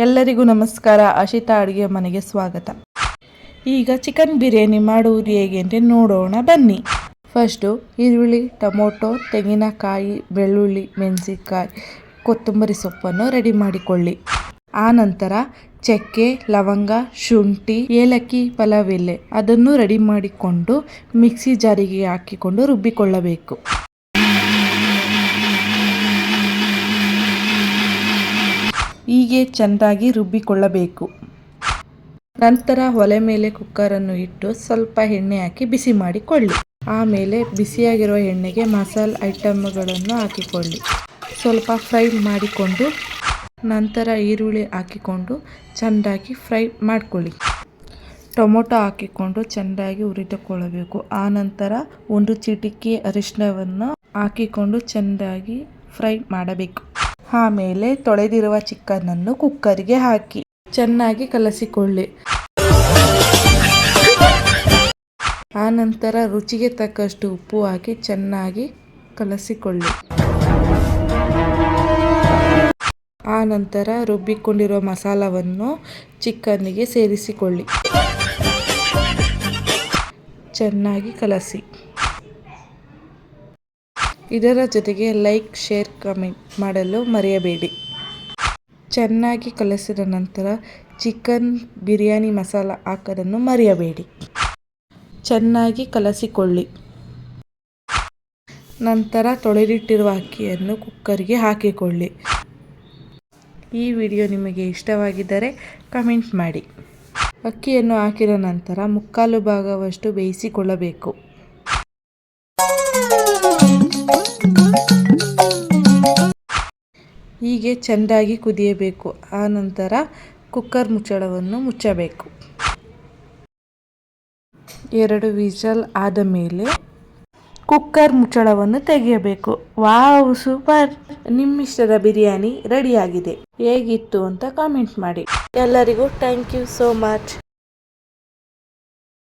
ಎಲ್ಲರಿಗೂ ನಮಸ್ಕಾರ. ಆಶಿತಾ ಅಡುಗೆ ಮನೆಗೆ ಸ್ವಾಗತ. ಈಗ ಚಿಕನ್ ಬಿರಿಯಾನಿ ಮಾಡುವುದು ಹೇಗೆ ಅಂತ ನೋಡೋಣ ಬನ್ನಿ. ಫಸ್ಟು ಈರುಳ್ಳಿ, ಟೊಮೊಟೊ, ತೆಂಗಿನಕಾಯಿ, ಬೆಳ್ಳುಳ್ಳಿ, ಮೆಣಸಿನಕಾಯಿ, ಕೊತ್ತಂಬರಿ ಸೊಪ್ಪನ್ನು ರೆಡಿ ಮಾಡಿಕೊಳ್ಳಿ. ಆನಂತರ ಚಕ್ಕೆ, ಲವಂಗ, ಶುಂಠಿ, ಏಲಕ್ಕಿ, ಪಲಾವ್ ಎಲೆ ಅದನ್ನು ರೆಡಿ ಮಾಡಿಕೊಂಡು ಮಿಕ್ಸಿ ಜಾರಿಗೆ ಹಾಕಿಕೊಂಡು ರುಬ್ಬಿಕೊಳ್ಳಬೇಕು. ಹೀಗೆ ಚೆಂದಾಗಿ ರುಬ್ಬಿಕೊಳ್ಳಬೇಕು. ನಂತರ ಒಲೆ ಮೇಲೆ ಕುಕ್ಕರನ್ನು ಇಟ್ಟು ಸ್ವಲ್ಪ ಎಣ್ಣೆ ಹಾಕಿ ಬಿಸಿ ಮಾಡಿಕೊಳ್ಳಿ. ಆಮೇಲೆ ಬಿಸಿಯಾಗಿರುವ ಎಣ್ಣೆಗೆ ಮಸಾಲೆ ಐಟಮ್ಗಳನ್ನು ಹಾಕಿಕೊಳ್ಳಿ. ಸ್ವಲ್ಪ ಫ್ರೈ ಮಾಡಿಕೊಂಡು ನಂತರ ಈರುಳ್ಳಿ ಹಾಕಿಕೊಂಡು ಚೆಂದಾಗಿ ಫ್ರೈ ಮಾಡಿಕೊಳ್ಳಿ. ಟೊಮೊಟೊ ಹಾಕಿಕೊಂಡು ಚೆಂದಾಗಿ ಹುರಿದುಕೊಳ್ಳಬೇಕು. ಆನಂತರ ಒಂದು ಚಿಟಿಕೆ ಅರಿಶಿಣವನ್ನು ಹಾಕಿಕೊಂಡು ಚೆಂದಾಗಿ ಫ್ರೈ ಮಾಡಬೇಕು. ಆಮೇಲೆ ತೊಳೆದಿರುವ ಚಿಕನನ್ನು ಕುಕ್ಕರಿಗೆ ಹಾಕಿ ಚೆನ್ನಾಗಿ ಕಲಸಿಕೊಳ್ಳಿ. ಆನಂತರ ರುಚಿಗೆ ತಕ್ಕಷ್ಟು ಉಪ್ಪು ಹಾಕಿ ಚೆನ್ನಾಗಿ ಕಲಸಿಕೊಳ್ಳಿ. ಆನಂತರ ರುಬ್ಬಿಕೊಂಡಿರುವ ಮಸಾಲವನ್ನು ಚಿಕನ್ನಿಗೆ ಸೇರಿಸಿಕೊಳ್ಳಿ. ಚೆನ್ನಾಗಿ ಕಲಸಿ. ಇದರ ಜೊತೆಗೆ ಲೈಕ್, ಶೇರ್, ಕಮೆಂಟ್ ಮಾಡಲು ಮರೆಯಬೇಡಿ. ಚೆನ್ನಾಗಿ ಕಲಸಿದ ನಂತರ ಚಿಕನ್ ಬಿರಿಯಾನಿ ಮಸಾಲ ಹಾಕೋದನ್ನು ಮರೆಯಬೇಡಿ. ಚೆನ್ನಾಗಿ ಕಲಸಿಕೊಳ್ಳಿ. ನಂತರ ತೊಳೆದಿಟ್ಟಿರುವ ಅಕ್ಕಿಯನ್ನು ಕುಕ್ಕರ್ಗೆ ಹಾಕಿಕೊಳ್ಳಿ. ಈ ವಿಡಿಯೋ ನಿಮಗೆ ಇಷ್ಟವಾಗಿದ್ದರೆ ಕಮೆಂಟ್ ಮಾಡಿ. ಅಕ್ಕಿಯನ್ನು ಹಾಕಿದ ನಂತರ ಮುಕ್ಕಾಲು ಭಾಗವಷ್ಟು ಬೇಯಿಸಿಕೊಳ್ಳಬೇಕು. ಹೀಗೆ ಚೆಂದಾಗಿ ಕುದಿಯಬೇಕು. ಆನಂತರ ಕುಕ್ಕರ್ ಮುಚ್ಚಳವನ್ನು ಮುಚ್ಚಬೇಕು. 2 ವಿಷಲ್ ಆದ ಮೇಲೆ ಕುಕ್ಕರ್ ಮುಚ್ಚಳವನ್ನು ತೆಗೆಯಬೇಕು. Wow, super! ನಿಮ್ಮಿಷ್ಟದ ಬಿರಿಯಾನಿ ರೆಡಿಯಾಗಿದೆ. ಹೇಗಿತ್ತು ಅಂತ ಕಾಮೆಂಟ್ ಮಾಡಿ. ಎಲ್ಲರಿಗೂ ಥ್ಯಾಂಕ್ ಯು ಸೋ ಮಚ್.